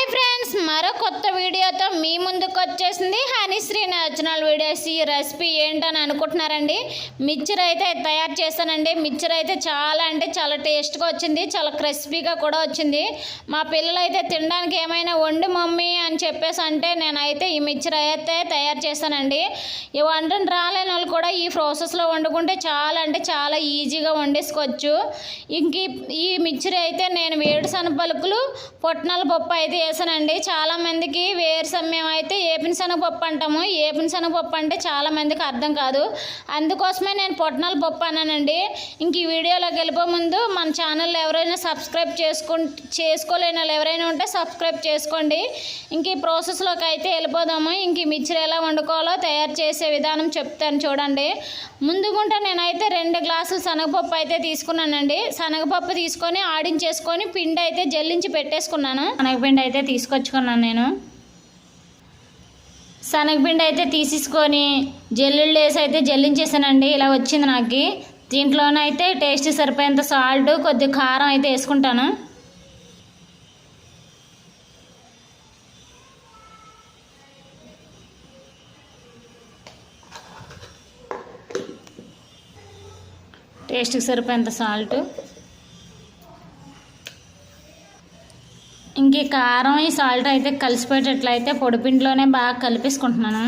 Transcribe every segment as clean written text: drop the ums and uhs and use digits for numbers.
Hi friends, మరో కొత్త వీడియోతో మీ ముందుకు వచ్చేసింది హనీశ్రీ నేచురల్ వీడియోస్. ఈ రెసిపీ ఏంటని అనుకుంటున్నారండి? మిక్చర్ అయితే తయారు చేశానండి. మిక్చర్ అయితే చాలా అంటే చాలా టేస్ట్గా వచ్చింది, చాలా క్రిస్పీగా కూడా వచ్చింది. మా పిల్లలు అయితే తినడానికి ఏమైనా వండి మమ్మీ అని చెప్పేసి అంటే నేనైతే ఈ మిక్చర్ అయితే తయారు చేశానండి. ఈ వంటను రాలేని వాళ్ళు కూడా ఈ ప్రాసెస్లో వండుకుంటే చాలా అంటే చాలా ఈజీగా వండేసుకోవచ్చు. ఇంక ఈ మిక్చర్ అయితే నేను వేరుశనగ పలుకులు పొట్నాల పప్పు అయితే వేసానండి. చాలామందికి వేరుశనగ అయితే ఏపిన శనగపప్పు అంటాము. ఏపిన శనగపప్పు అంటే చాలామందికి అర్థం కాదు, అందుకోసమే నేను పొట్నాల పప్పు అన్నానండి. ఇంక ఈ వీడియోలోకి వెళ్ళిపో ముందు మన ఛానల్ ఎవరైనా సబ్స్క్రైబ్ చేసుకోలేని వాళ్ళు ఎవరైనా ఉంటే సబ్స్క్రైబ్ చేసుకోండి. ఇంక ఈ ప్రాసెస్లోకి అయితే వెళ్ళిపోదాము. ఇంక ఈ మిక్చర్ ఎలా వండుకోవాలో తయారు చేసే విధానం చెప్తాను చూడండి. ముందుగుంటే నేనైతే 2 గ్లాసులు శనగపప్పు అయితే తీసుకున్నానండి. శనగపప్పు తీసుకొని ఆడించేసుకొని పిండి అయితే జల్లించి పెట్టేసుకున్నాను. శనగపిండి అయితే తీసుకొచ్చుకున్నాను నేను. శనగపిండి అయితే తీసేసుకొని జల్లుళ్ళు వేసి అయితే జల్లించేసానండి. ఇలా వచ్చింది నాకు. దీంట్లోనైతే టేస్ట్ సరిపోయేంత సాల్ట్, కొద్ది కారం అయితే వేసుకుంటాను. టేస్ట్కి సరిపోయేంత సాల్ట్, ఇంక కారం ఈ సాల్ట్ అయితే కలిసిపోయేటట్లయితే పొడిపిండిలోనే బాగా కలిపేసుకుంటున్నాను.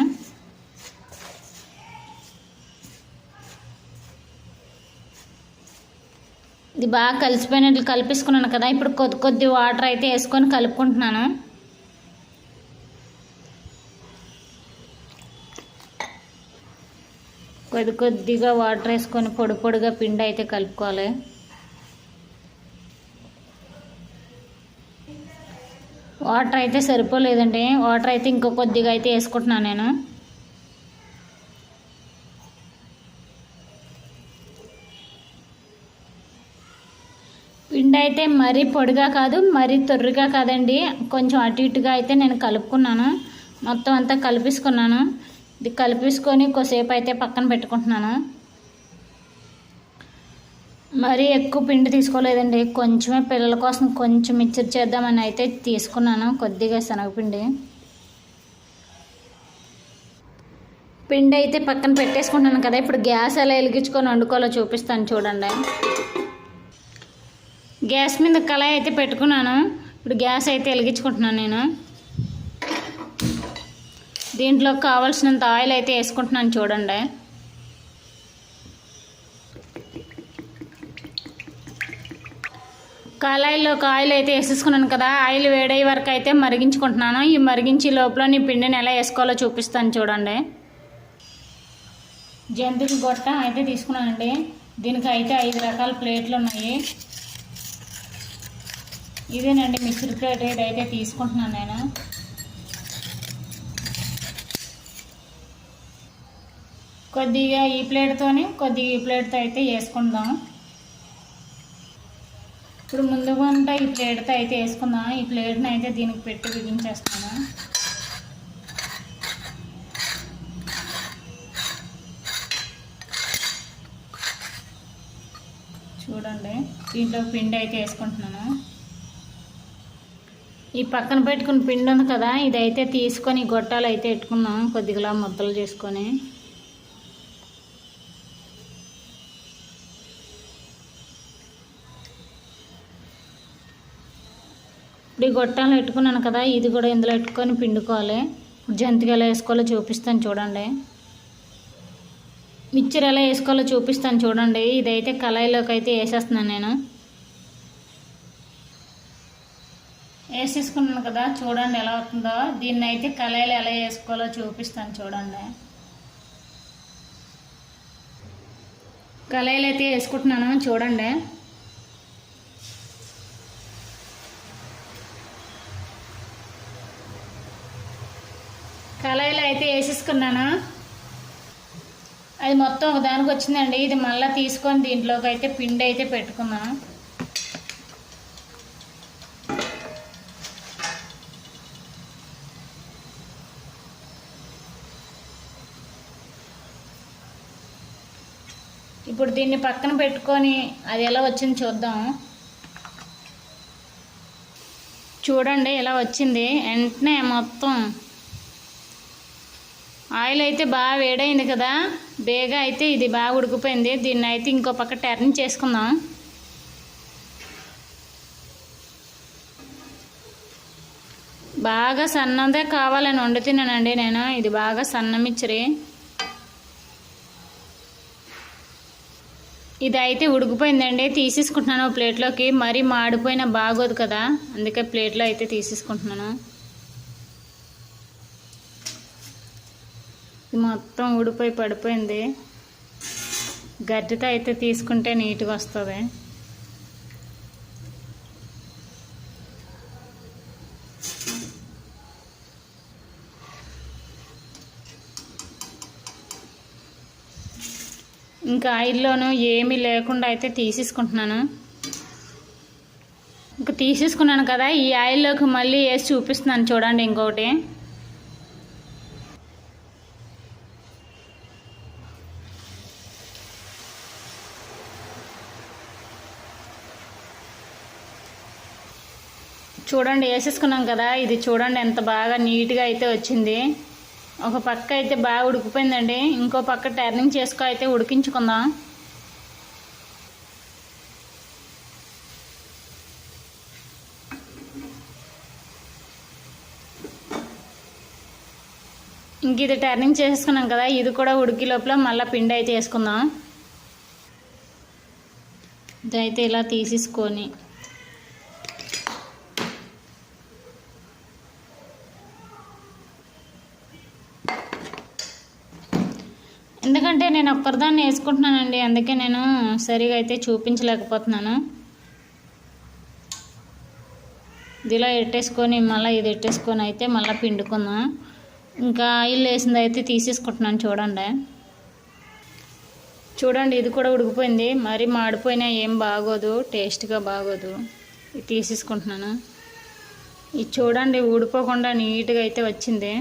ఇది బాగా కలిసిపోయినట్లు కలిపేసుకున్నాను కదా. ఇప్పుడు కొద్ది వాటర్ అయితే వేసుకొని కలుపుకుంటున్నాను. కొద్దిగా వాటర్ వేసుకొని పొడిగా పిండి అయితే కలుపుకోవాలి. వాటర్ అయితే సరిపోలేదండి. వాటర్ అయితే ఇంకో కొద్దిగా అయితే వేసుకుంటున్నాను నేను. పిండి అయితే మరీ పొడిగా కాదు, మరీ తొర్రిగా కాదండి, కొంచెం అటు ఇటుగా అయితే నేను కలుపుకున్నాను. మొత్తం అంతా కలిపేసుకున్నాను. ఇది కలిపేసుకొని కొద్దిసేపు అయితే పక్కన పెట్టుకుంటున్నాను. మరీ ఎక్కువ పిండి తీసుకోలేదండి, కొంచెమే పిల్లల కోసం కొంచెం మిక్చర్ చేద్దామని అయితే తీసుకున్నాను. కొద్దిగా శనగపిండి అయితే పక్కన పెట్టేసుకుంటున్నాను కదా. ఇప్పుడు గ్యాస్ ఎలా వెలిగించుకొని వండుకోవాలో చూపిస్తాను చూడండి. గ్యాస్ మీద కళాయి అయితే పెట్టుకున్నాను. ఇప్పుడు గ్యాస్ అయితే వెలిగించుకుంటున్నాను నేను. దీంట్లో కావాల్సినంత ఆయిల్ అయితే వేసుకుంటున్నాను చూడండి. కళాయిలోకి ఆయిల్ అయితే వేసేసుకున్నాను కదా. ఆయిల్ వేడయ్యే వరకు అయితే మరిగించుకుంటున్నాను. ఈ మరిగించే లోపల నీ పిండిని ఎలా వేసుకోవాలో చూపిస్తాను చూడండి. జంతువుల గొట్ట అయితే తీసుకున్నానండి. దీనికి అయితే 5 రకాల ప్లేట్లు ఉన్నాయి. ఇదేనండి మిక్సర్ ప్లేట్ అయితే తీసుకుంటున్నాను నేను. కొద్దిగా ఈ ప్లేట్తోని కొద్దిగా ఈ ప్లేట్తో అయితే వేసుకుందాం. ఇప్పుడు ముందుగా ఈ ప్లేట్తో అయితే వేసుకుందాం. ఈ ప్లేట్ని అయితే దీనికి పెట్టి బిగించేస్తాను. చూడండి, దీంట్లో పిండి అయితే వేసుకుంటున్నాను. ఈ పక్కన పెట్టుకున్న పిండి ఉంది కదా, ఇదైతే తీసుకొని గొట్టాలు అయితే పెట్టుకున్నాం. కొద్దిగా ముద్దలు చేసుకొని ఇప్పుడు ఈ గొట్టాలు పెట్టుకున్నాను కదా, ఇది కూడా ఇందులో పెట్టుకొని పిండుకోవాలి. జంతికి ఎలా వేసుకోవాలో చూపిస్తాను చూడండి. మిక్చర్ ఎలా వేసుకోవాలో చూపిస్తాను చూడండి. ఇదైతే కళాయిలోకి అయితే వేసేస్తున్నాను నేను. వేసేసుకున్నాను కదా, చూడండి ఎలా అవుతుందో. దీన్ని అయితే కళాయిలో ఎలా వేసుకోవాలో చూపిస్తాను చూడండి. కళాయిలు అయితే వేసుకుంటున్నాను చూడండి. కళాయిలో అయితే వేసేసుకున్నాను. అది మొత్తం ఒక దానికి వచ్చిందండి. ఇది మళ్ళీ తీసుకొని దీంట్లోకి అయితే పిండి అయితే పెట్టుకున్నాను. ఇప్పుడు దీన్ని పక్కన పెట్టుకొని అది ఎలా వచ్చింది చూద్దాం. చూడండి ఇలా వచ్చింది. వెంటనే మొత్తం ఆయిల్ అయితే బాగా వేడైంది కదా, బేగా అయితే ఇది బాగా ఉడికిపోయింది. దీన్ని అయితే ఇంకో పక్క టర్న్ చేసుకుందాం. బాగా సన్నదే కావాలని వండుతున్నానండి నేను. ఇది బాగా సన్న మిర్చి. ఇది అయితే ఉడికిపోయిందండి, తీసేసుకుంటున్నాను ప్లేట్లోకి. మరీ మాడిపోయినా బాగోదు కదా, అందుకే ప్లేట్లో అయితే తీసేసుకుంటున్నాను. మొత్తం ఉడిపోయి పడిపోయింది. గడ్డతో అయితే తీసుకుంటే నీట్గా వస్తుంది. ఇంకా ఆయిల్లోనూ ఏమీ లేకుండా అయితే తీసేసుకుంటున్నాను. ఇంకా తీసేసుకున్నాను కదా, ఈ ఆయిల్లోకి మళ్ళీ వేసి చూపిస్తున్నాను చూడండి. ఇంకొకటి చూడండి, వేసేసుకున్నాం కదా. ఇది చూడండి ఎంత బాగా నీట్గా అయితే వచ్చింది. ఒక పక్క అయితే బాగా ఉడికిపోయిందండి, ఇంకో పక్క టర్నింగ్ చేసుకో అయితే ఉడికించుకుందాం. ఇంక ఇది టర్నింగ్ చేసుకున్నాం కదా, ఇది కూడా ఉడికి లోపల మళ్ళీ పిండి అయితే వేసుకుందాం. ఇదైతే ఇలా తీసేసుకొని ఎందుకంటే నేను ఒక్కరిదాన్ని వేసుకుంటున్నానండి, అందుకే నేను సరిగా అయితే చూపించలేకపోతున్నాను. ఇదిలా ఎట్టేసుకొని మళ్ళీ ఇది ఎట్టేసుకొని అయితే మళ్ళీ పిండుకుందాం. ఇంకా ఆయిల్ వేసింది అయితే తీసేసుకుంటున్నాను చూడండి. చూడండి ఇది కూడా ఉడికిపోయింది. మరి మాడిపోయినా ఏం బాగోదు, టేస్ట్గా బాగోదు. ఇది తీసేసుకుంటున్నాను. ఇది చూడండి ఊడిపోకుండా నీట్గా అయితే వచ్చింది.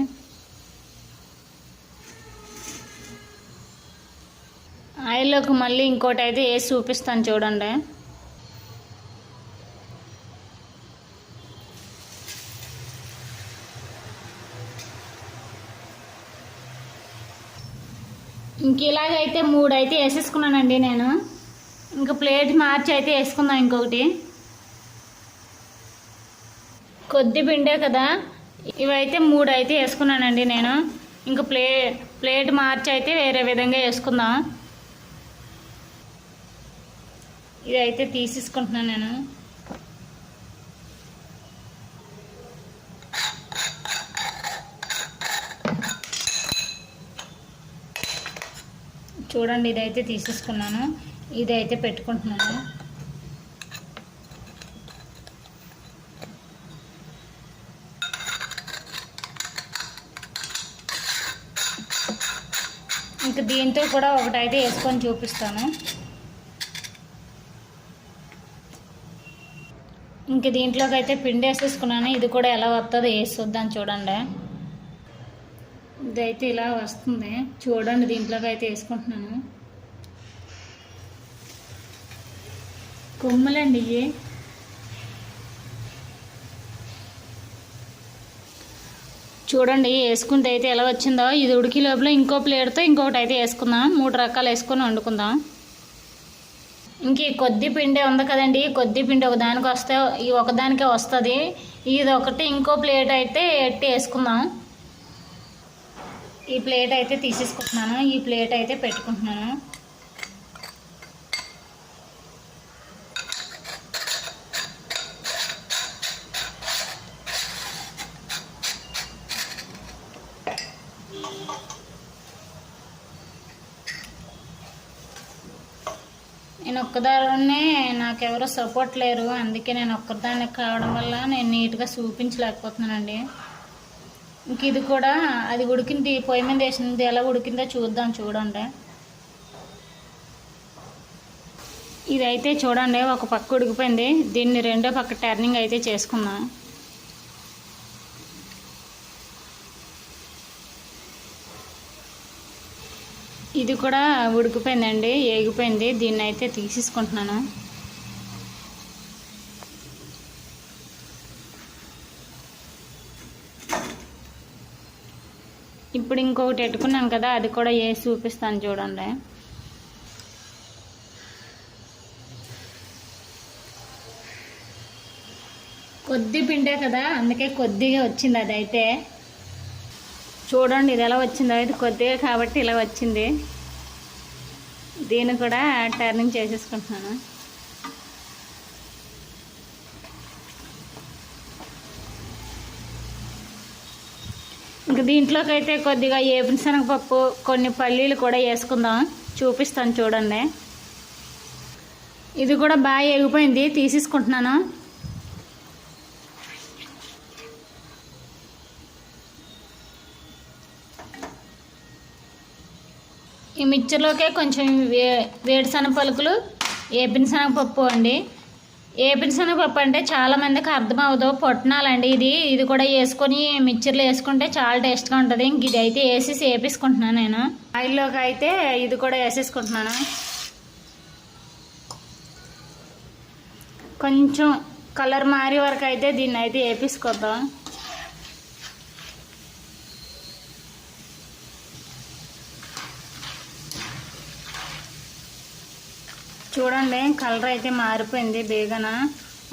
ఆయిల్లోకి మళ్ళీ ఇంకోటి అయితే వేసి చూపిస్తాను చూడండి. ఇంక ఇలాగైతే 3 అయితే వేసేసుకున్నానండి నేను. ఇంకా ప్లేట్ మార్చి అయితే వేసుకుందాం. ఇంకొకటి కొద్ది పిండే కదా, ఇవైతే 3 అయితే వేసుకున్నానండి నేను. ఇంకా ప్లేట్ మార్చి అయితే వేరే విధంగా వేసుకుందాం. ఇదైతే తీసేసుకుంటున్నాను నేను. చూడండి ఇదైతే తీసేసుకున్నాను. ఇదైతే పెట్టుకుంటున్నాను. ఇంకా దీంతో కూడా ఒకటైతే వేసుకొని చూపిస్తాను. ఇంక దీంట్లోకి అయితే పిండి వేసేసుకున్నాను. ఇది కూడా ఎలా వస్తుందో వేసి చూద్దాం చూడండి. ఇదైతే ఇలా వస్తుంది చూడండి. దీంట్లోకి అయితే వేసుకుంటున్నాను. కొమ్ములండి ఇవి. చూడండి వేసుకుంటే అయితే ఎలా వచ్చిందో. ఇది ఉడికి లోపల ఇంకో ప్లేట్తో ఇంకొకటి అయితే వేసుకుందాం. 3 రకాలు వేసుకొని వండుకుందాం. ఇంక ఈ కొద్ది పిండి ఉంది కదండి, కొద్ది పిండి ఒకదానికి వస్తే ఈ ఒకదానికే వస్తుంది. ఇది ఒకటి ఇంకో ప్లేట్ అయితే ఎట్టి వేసుకుందాం. ఈ ప్లేట్ అయితే తీసేసుకుంటున్నాను. ఈ ప్లేట్ అయితే పెట్టుకుంటున్నాను. నేను ఒక్కదాన్నే, నాకెవరో సపోర్ట్ లేరు, అందుకే నేను ఒక్కదాన్ని కావడం వల్ల నేను నీట్గా చూపించలేకపోతున్నానండి. ఇంక ఇది కూడా అది ఉడికింది, పొయ్యి మీద వేసింది ఎలా ఉడికిందో చూద్దాం చూడండి. ఇదైతే చూడండి ఒక పక్క ఉడికిపోయింది. దీన్ని రెండో పక్క టర్నింగ్ అయితే చేసుకుందాం. ఇది కూడా ఉడికిపోయిందండి, ఏగిపోయింది. దీన్ని అయితే తీసేసుకుంటున్నాను. ఇప్పుడు ఇంకొకటి పెట్టుకున్నాను కదా, అది కూడా వేసి చూపిస్తాను చూడండి. కొద్ది పిండే కదా, అందుకే కొద్దిగా వచ్చింది. అదైతే చూడండి ఇది ఎలా వచ్చిందో, అయితే కొద్దిగా కాబట్టి ఇలా వచ్చింది. దీన్ని కూడా టర్నింగ్ చేసేసుకుంటున్నాను. ఇంక దీంట్లోకి అయితే కొద్దిగా ఏపుశనగపప్పు, కొన్ని పల్లీలు కూడా వేసుకుందాం, చూపిస్తాను చూడండి. ఇది కూడా బాగా ఎగిపోయింది, తీసేసుకుంటున్నాను. ఈ మిక్చర్లోకే కొంచెం వేడిశనగ పలుకులు, ఏపిన శనగపప్పు అండి. ఏపిన శనగపప్పు అంటే చాలామందికి అర్థం అవ్వదు, పొట్నాలండి. ఇది కూడా వేసుకొని మిక్చర్లో వేసుకుంటే చాలా టేస్ట్గా ఉంటుంది. ఇంక ఇది అయితే వేసేసి వేపించుకుంటున్నాను నేను. ఆయిల్లోకి అయితే ఇది కూడా వేసేసుకుంటున్నాను. కొంచెం కలర్ మారే వరకు అయితే దీన్ని అయితే వేపించుకుందాం. చూడండి కలర్ అయితే మారిపోయింది బేగన.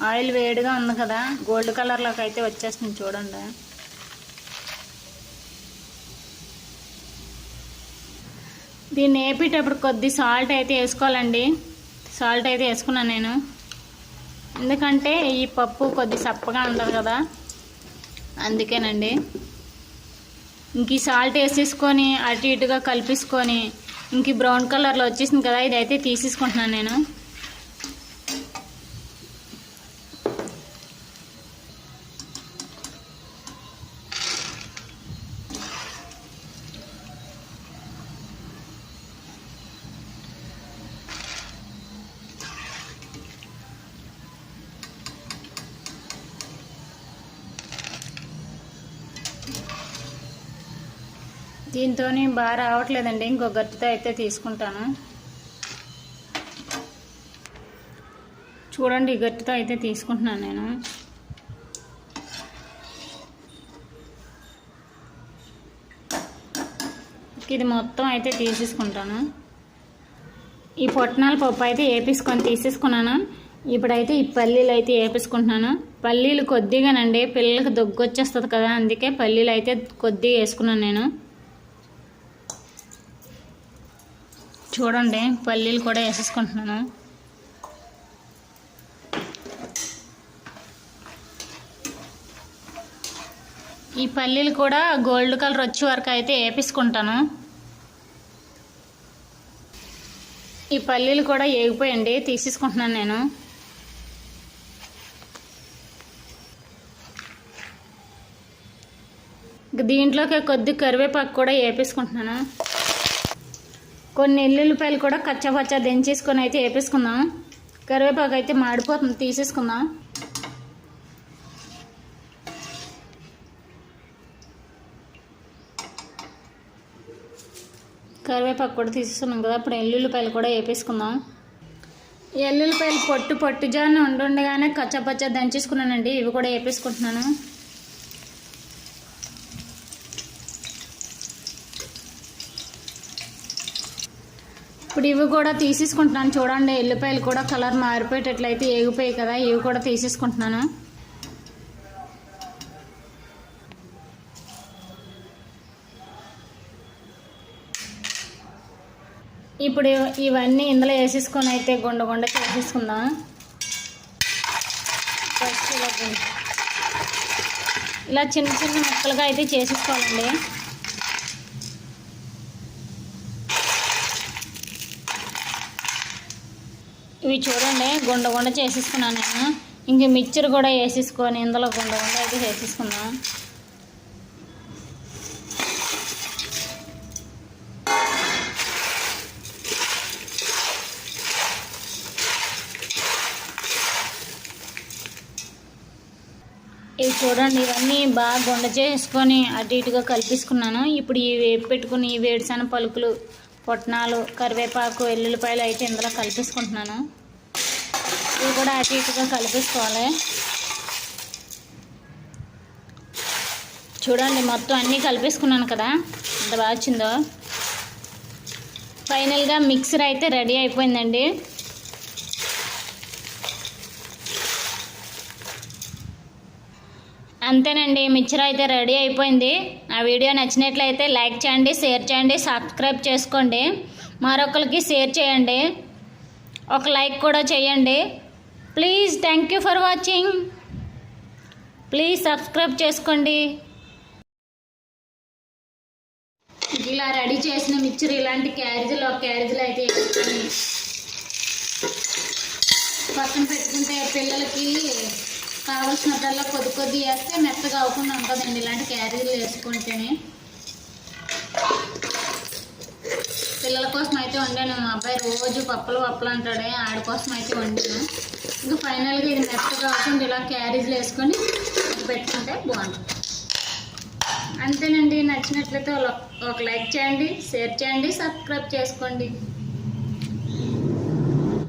ఆయిల్ వేడిగా ఉంది కదా, గోల్డ్ కలర్లోకి అయితే వచ్చేస్తుంది చూడండి. దీన్ని వేపేటప్పుడు కొద్ది సాల్ట్ అయితే వేసుకోవాలండి. సాల్ట్ అయితే వేసుకున్నాను నేను, ఎందుకంటే ఈ పప్పు కొద్ది సప్పగా ఉంటుంది కదా, అందుకేనండి. ఇంక ఈ సాల్ట్ వేసేసుకొని అటు ఇటుగా కలిపేసుకొని ఇంక బ్రౌన్ కలర్లో వచ్చేసింది కదా, ఇదైతే తీసేసుకుంటున్నాను నేను. దీంతో బాగా రావట్లేదండి, ఇంకో గట్టితో అయితే తీసుకుంటాను. చూడండి గట్టితో అయితే తీసుకుంటున్నాను నేను. ఇది మొత్తం అయితే తీసేసుకుంటాను. ఈ పొట్నాల పప్పు అయితే వేపించుకొని తీసేసుకున్నాను. ఇప్పుడైతే ఈ పల్లీలు అయితే వేపించుకుంటున్నాను. పల్లీలు కొద్దిగానండి, పిల్లలకి దగ్గు వచ్చేస్తుంది కదా, అందుకే పల్లీలు అయితే కొద్దిగా వేసుకున్నాను నేను. చూడండి పల్లీలు కూడా వేసేసుకుంటున్నాను. ఈ పల్లీలు కూడా గోల్డ్ కలర్ వచ్చే వరకు అయితే వేపించుకుంటాను. ఈ పల్లీలు కూడా వేగిపోయండి, తీసేసుకుంటున్నాను నేను. దీంట్లోకి కొద్ది కరివేపాకు కూడా వేపించుకుంటున్నాను. కొన్ని ఎల్లుల్లిపాయలు కూడా కచ్చపచ్చ దంచేసుకొని అయితే వేపేసుకుందాం. కరివేపాకు అయితే మాడిపోతుంది, తీసేసుకుందాం. కరివేపాకు కూడా తీసేసుకున్నాం కదా, ఇప్పుడు ఎల్లుల్లిపాయలు కూడా వేపేసుకుందాం. ఎల్లుల్లిపాయలు పొట్టు జాన ఉండగానే కచ్చపచ్చ దంచేసుకున్నానండి, ఇవి కూడా వేపేసుకుంటున్నాను. ఇప్పుడు ఇవి కూడా తీసేసుకుంటున్నాను. చూడండి ఎల్లిపాయలు కూడా కలర్ మారిపోయేటట్లయితే ఏగిపోయాయి కదా, ఇవి కూడా తీసేసుకుంటున్నాను. ఇప్పుడు ఇవన్నీ ఇందులో వేసేసుకొని అయితే గుండ చేసేసుకుందాం. ఫస్ట్ ఇలా చిన్న చిన్న ముక్కలుగా అయితే చేసేసుకోవాలండి. ఇవి చూడండి గుండ చేసేసుకున్నాను నేను. ఇంక మిక్చర్ కూడా వేసేసుకొని ఇందులో గుండ అయితే చేసేసుకుందాం. ఇవి చూడండి ఇవన్నీ బాగా గుండ చేసుకొని అటు ఇటుగా కలిపేసుకున్నాను. ఇప్పుడు ఈ వేపు పెట్టుకుని ఈ వేడిశనగ పలుకులు, పొట్నాలు, కరివేపాకు, ఎల్లుల్లిపాయలు అయితే ఇందులో కలిపేసుకుంటున్నాను. ఇవి కూడా అటు ఇటుగా కలిపేసుకోవాలి. చూడండి మొత్తం అన్నీ కలిపేసుకున్నాను కదా, ఎంత బాగా వచ్చిందో. ఫైనల్గా మిక్సర్ అయితే రెడీ అయిపోయిందండి. అంతేనండి, మిక్చర్ అయితే రెడీ అయిపోయింది. ఆ వీడియో నచ్చినట్లయితే లైక్ చేయండి, షేర్ చేయండి, సబ్స్క్రైబ్ చేసుకోండి, మరొకరికి షేర్ చేయండి, ఒక లైక్ కూడా చేయండి please. Thank you for watching. Please subscribe చేసుకోండి. ఇలా రెడీ చేసిన మిక్చర్ ఇలాంటి క్యారేజీలు అయితే వేసుకొని పక్కన పెట్టుకుంటే పిల్లలకి కావాల్సినప్పుడల్లా కొద్ది వేస్తే మెత్తగా అవ్వకుండా ఉంటుందండి. ఇలాంటి క్యారేజీలు వేసుకుంటేనే పిల్లల కోసం అయితే వండాను. మా అబ్బాయి రోజు పప్పులు అంటాడే, ఆడి కోసం అయితే వండాను. ఇంకా ఫైనల్గా ఇది మెత్తగా అవ్వకుండా ఇలా క్యారేజీలు వేసుకొని పెట్టుకుంటే బాగుంటుంది. అంతేనండి, నచ్చినట్లయితే ఒక లైక్ చేయండి, షేర్ చేయండి, సబ్స్క్రైబ్ చేసుకోండి.